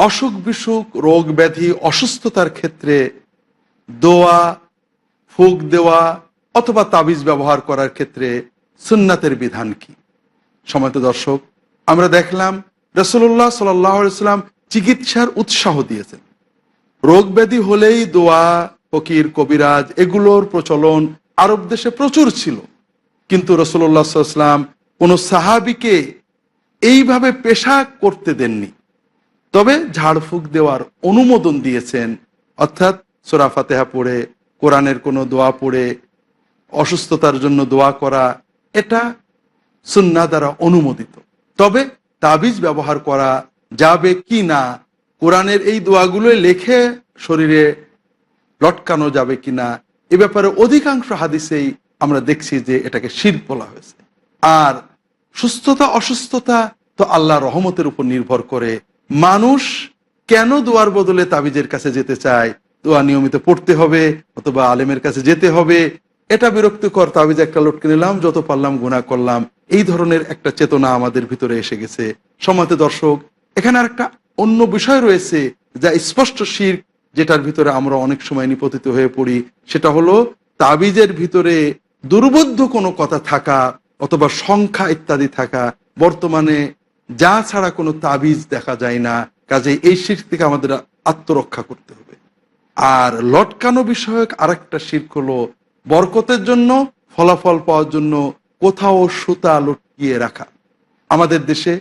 অসুখ বিসুখ, রোগ ব্যাধি, অসুস্থতার ক্ষেত্রে দোয়া, ফুক দেওয়া অথবা তাবিজ ব্যবহার করার ক্ষেত্রে সুন্নাতের বিধান কি? সম্মানিত দর্শক, আমরা দেখলাম রাসূলুল্লাহ সাল্লাল্লাহু আলাইহি ওয়াসাল্লাম চিকিৎসার উৎসাহ দিয়েছেন। রোগ ব্যাধি হলেই দোয়া, ফকির, কবিরাজ এগুলোর প্রচলন আরব দেশে প্রচুর ছিল। কিন্তু রাসূলুল্লাহ সাল্লাল্লাহু আলাইহি ওয়াসাল্লাম কোনো সাহাবীকে এইভাবে পেশা করতে দেননি। তবে ঝাড়ফুঁক দেওয়ার অনুমোদন দিয়েছেন, অর্থাৎ সূরা ফাতিহা পড়ে, কোরআনের কোনো দোয়া পড়ে অসুস্থতার জন্য দোয়া করা, এটা সুন্নাহ দ্বারা অনুমোদিত। তবে তাবিজ ব্যবহার করা যাবে কি না, কোরআনের এই দোয়াগুলো লিখে শরীরে লটকানো যাবে কিনা, এ ব্যাপারে অধিকাংশ হাদিসেই আমরা দেখছি যে এটাকে শিরক বলা হয়েছে। আর সুস্থতা অসুস্থতা তো আল্লাহর রহমতের উপর নির্ভর করে। মানুষ কেন দোয়ার বদলে তাবিজের কাছে যেতে চায়? দোয়া নিয়মিত পড়তে হবে অথবা আলেমের কাছে যেতে হবে, এটা বিরক্তিকর। তাবিজ একটা লটকে নিলাম, যত পারলাম গুনাহ করলাম, এই ধরনের একটা চেতনা আমাদের ভিতরে এসে গেছে। সম্মানিত দর্শক, এখানে আরেকটা অন্য বিষয় রয়েছে যা স্পষ্ট শিরক, যেটার ভিতরে আমরা অনেক সময় নিপতিত হয়ে পড়ি। সেটা হলো তাবিজের ভিতরে দুর্বোধ্য কোনো কথা থাকা অথবা সংখ্যা ইত্যাদি থাকা। বর্তমানে যা ছাড়া কোনো তাবিজ দেখা যায় না, কাজে এই শিরক থেকে আমাদের আত্মরক্ষা করতে হবে। আর লটকানো বিষয়ক আরেকটা শিরক হলো বরকতের জন্য, ফলাফল পাওয়ার জন্য কোথাও সুতা লটকিয়ে রাখা। আমাদের দেশে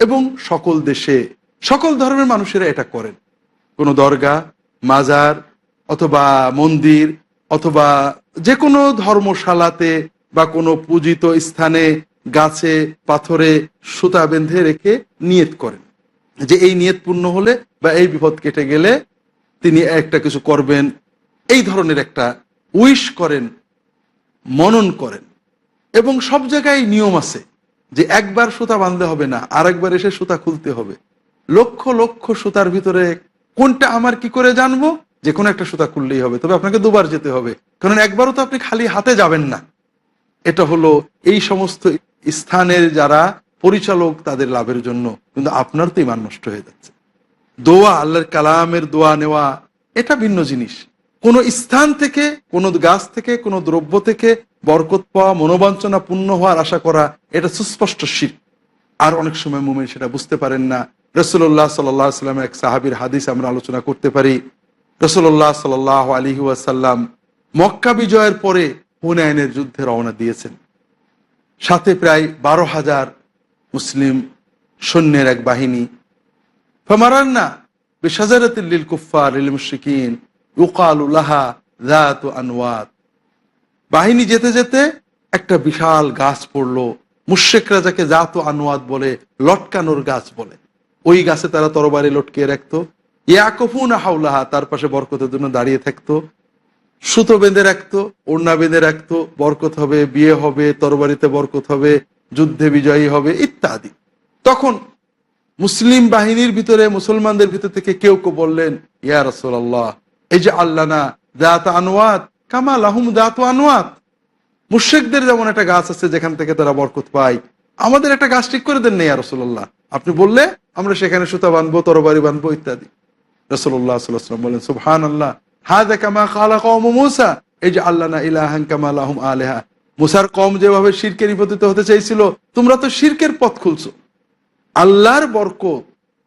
এবং সকল দেশে সকল ধর্মের মানুষেরা এটা করেন। কোনো দরগা, মাজার অথবা মন্দির অথবা যে কোনো ধর্মশালাতে বা কোনো পূজিত স্থানে গাছে পাথরে সুতা বেঁধে রেখে নিয়ত করেন যে এই নিয়ত পূর্ণ হলে বা এই বিপদ কেটে গেলে তিনি একটা কিছু করবেন। এই ধরনের একটা উইশ করেন, মনন করেন। এবং সব জায়গায় নিয়ম আছে যে একবার সুতা বাঁধতে হবে না, আরেকবার এসে সুতা খুলতে হবে। লক্ষ লক্ষ সুতার ভিতরে কোনটা আমার কি করে জানবো? যে কোনো একটা সুতা খুললেই হবে, তবে আপনাকে দুবার যেতে হবে, কারণ একবারও তো আপনি খালি হাতে যাবেন না। এটা হলো এই সমস্ত স্থানের যারা পরিচালক তাদের লাভের জন্য, কিন্তু আপনার তো ঈমান নষ্ট হয়ে যাচ্ছে। দোয়া, আল্লাহর কালামের দোয়া নেওয়া, এটা ভিন্ন জিনিস। কোন স্থান থেকে, কোন গাছ থেকে, কোন দ্রব্য থেকে বরকত পাওয়া, মনোবাঞ্ছনা পূর্ণ হওয়ার আশা করা, এটা সুস্পষ্ট শিরক। আর অনেক সময় মুমিন সেটা বুঝতে পারেন না। রাসূলুল্লাহ সাল্লাল্লাহু আলাইহি ওয়াসাল্লামের এক সাহাবীর হাদিস আমরা আলোচনা করতে পারি। রাসূলুল্লাহ সাল্লাল্লাহু আলাইহি ওয়াসাল্লাম মক্কা বিজয়ের পরে হুনাইনের যুদ্ধে রওনা দিয়েছেন। সাথে প্রায় 12,000 মুসলিম সৈন্যের এক বাহিনী। ফামারান্না বিশাজারাতিল লিল কুফফার লিল মুশরিকিন ইউকালু লাহা যাতু আনওয়াত। বাহিনী যেতে যেতে একটা বিশাল গাছ পড়লো। মুশরিকরা যাকে যাতু আনওয়াত বলে, লটকানোর গাছ বলে, ওই গাছে তারা তরবারি লটকিয়ে রাখতো। ইয়াকুফুনা হাওলাহা, তার পাশে বরকতের জন্য দাঁড়িয়ে থাকতো। সুতো বেঁধে রাখতো, ওড়না বেঁধে রাখতো, বরকত হবে, বিয়ে হবে, তরবারিতে বরকত হবে, যুদ্ধে বিজয়ী হবে ইত্যাদি। তখন মুসলিম বাহিনীর ভিতরে, মুসলমানদের ভিতর থেকে কেউ কেউ বললেন, ইয়া রাসূলুল্লাহ, এই যে আল্লানা দাত আনওয়াত কামা লাহুম দাত আনওয়াত, মুশরিকদের যেমন একটা গাছ আছে যেখান থেকে তারা বরকত পায়, আমাদের একটা গাছ ঠিক করে দেন না ইয়া রাসূলুল্লাহ। আপনি বললে আমরা সেখানে সুতা বাঁধবো, তরবারি বাঁধবো ইত্যাদি। রাসূলুল্লাহ সাল্লাল্লাহু আলাইহি ওয়াসাল্লাম বলেন, সুবহানাল্লাহ, হাযা কামা ক্বালা কওম মূসা ইজআলনা ইলাহান কামা লাহুম আলিহা। মুসার কওম যেভাবে শিরকে নিপতিত হতে চাইছিল, তোমরা তো শিরকের পথ খুলছো। আল্লাহর বরকত,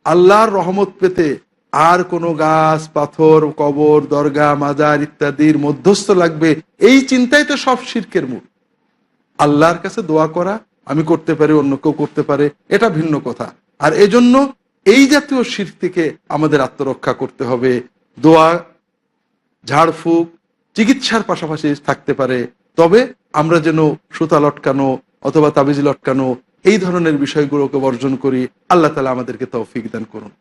আল্লাহর রহমত পেতে আর কোনো গাছ, পাথর, কবর, দরগা, মাজার ইত্যাদির মধ্যস্থ লাগবে, এই চিন্তাই তো সব শিরকের মূল। আল্লাহর কাছে দোয়া করা আমি করতে পারি, অন্য কেউ করতে পারে, এটা ভিন্ন কথা। আর এজন্য এই জাতীয় শিরক থেকে আমাদের আত্মরক্ষা করতে হবে। দোয়া, ঝাড়ফুঁক চিকিৎসার পাশাপাশি থাকতে পারে, তবে আমরা যেন সুতা লটকানো অথবা তাবিজ লটকানো এই ধরনের বিষয়গুলোকে বর্জন করি। আল্লাহ তাআলা আমাদেরকে তৌফিক দান করুন।